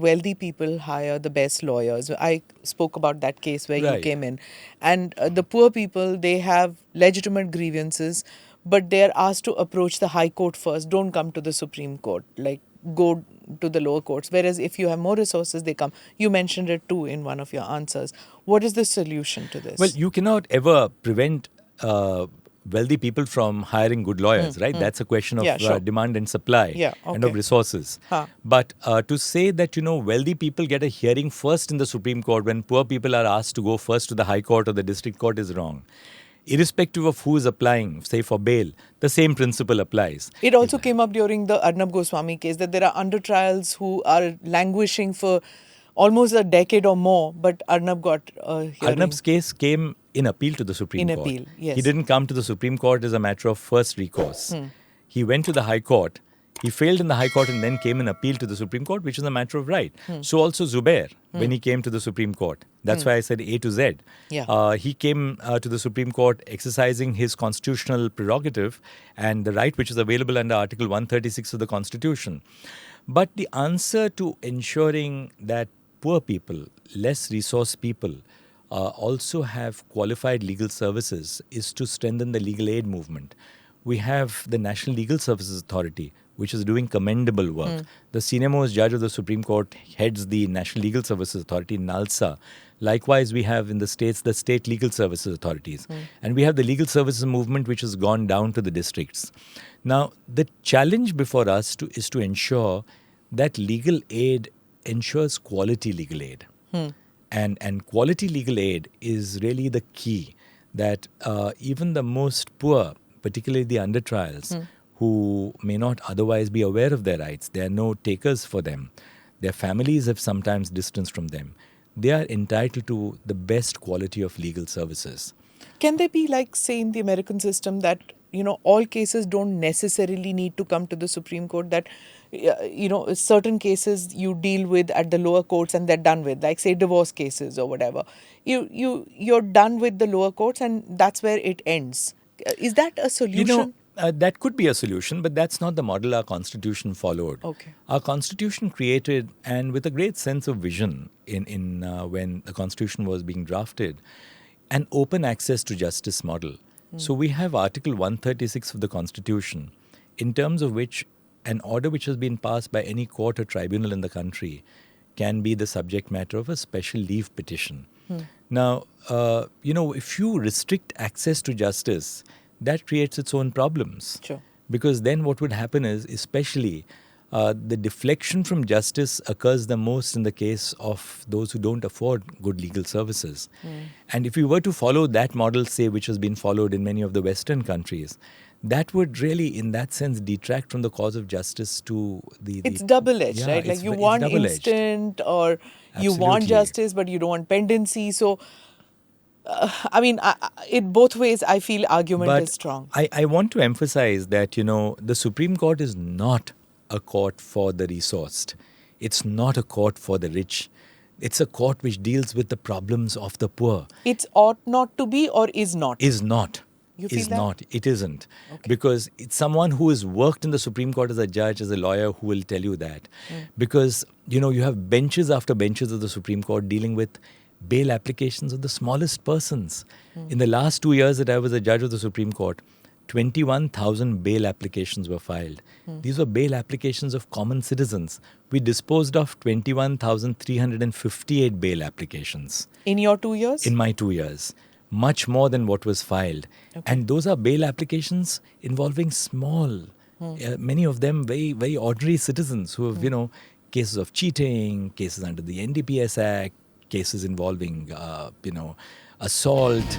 wealthy people hire the best lawyers. I spoke about that case where you came in. And the poor people, they have legitimate grievances, but they're asked to approach the High Court first. Don't come to the Supreme Court. Like, go to the lower courts. Whereas if you have more resources, they come. You mentioned it too in one of your answers. What is the solution to this? Well, you cannot ever prevent wealthy people from hiring good lawyers, right? That's a question of demand and supply and of resources. But to say that, wealthy people get a hearing first in the Supreme Court when poor people are asked to go first to the High Court or the District Court is wrong. Irrespective of who is applying, say for bail, the same principle applies. It also came up during the Arnab Goswami case that there are under trials who are languishing for almost a decade or more, but Arnab got a hearing. Arnab's case came in appeal to the Supreme Court. In appeal, yes. He didn't come to the Supreme Court as a matter of first recourse. He went to the High Court. He failed in the High Court and then came in appeal to the Supreme Court, which is a matter of right. So also Zubair, when he came to the Supreme Court. That's why I said A to Z. He came to the Supreme Court exercising his constitutional prerogative and the right which is available under Article 136 of the Constitution. But the answer to ensuring that poor people, less resource people, also have qualified legal services is to strengthen the legal aid movement. We have the National Legal Services Authority, which is doing commendable work. The senior most judge of the Supreme Court heads the National Legal Services Authority, NALSA. Likewise, we have in the states the state legal services authorities. And we have the legal services movement, which has gone down to the districts. Now, the challenge before us is to ensure that legal aid ensures quality legal aid. And quality legal aid is really the key that even the most poor, particularly the under trials, who may not otherwise be aware of their rights, there are no takers for them, their families have sometimes distanced from them, they are entitled to the best quality of legal services. Can there be, like, say, in the American system that, all cases don't necessarily need to come to the Supreme Court, that, certain cases you deal with at the lower courts and they're done with, like, say, divorce cases or whatever. You're done with the lower courts and that's where it ends. Is that a solution? That could be a solution, but that's not the model our Constitution followed. Our Constitution created, and with a great sense of vision in when the Constitution was being drafted, an open access to justice model. So we have Article 136 of the Constitution, in terms of which an order which has been passed by any court or tribunal in the country can be the subject matter of a special leave petition. Now, if you restrict access to justice, that creates its own problems. Because then what would happen is, especially, the deflection from justice occurs the most in the case of those who don't afford good legal services. And if we were to follow that model, say, which has been followed in many of the Western countries, that would really, in that sense, detract from the cause of justice to the... It's double-edged, right? Like, you want instant, or you want justice, but you don't want pendency. So, in both ways, I feel argument is strong. I want to emphasize that, the Supreme Court is not a court for the resourced. It's not a court for the rich. It's a court which deals with the problems of the poor. It ought not to be, or is not? Is not. You feel is that? Not. It isn't. Because it's someone who has worked in the Supreme Court as a judge, as a lawyer, who will tell you that. Because, you have benches after benches of the Supreme Court dealing with bail applications of the smallest persons. In the last 2 years that I was a judge of the Supreme Court, 21,000 bail applications were filed. These were bail applications of common citizens. We disposed of 21,358 bail applications. In your 2 years? In my 2 years. Much more than what was filed. And those are bail applications involving small, many of them very, very ordinary citizens who have, cases of cheating, cases under the NDPS Act, cases involving, assault.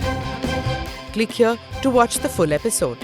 Click here to watch the full episode.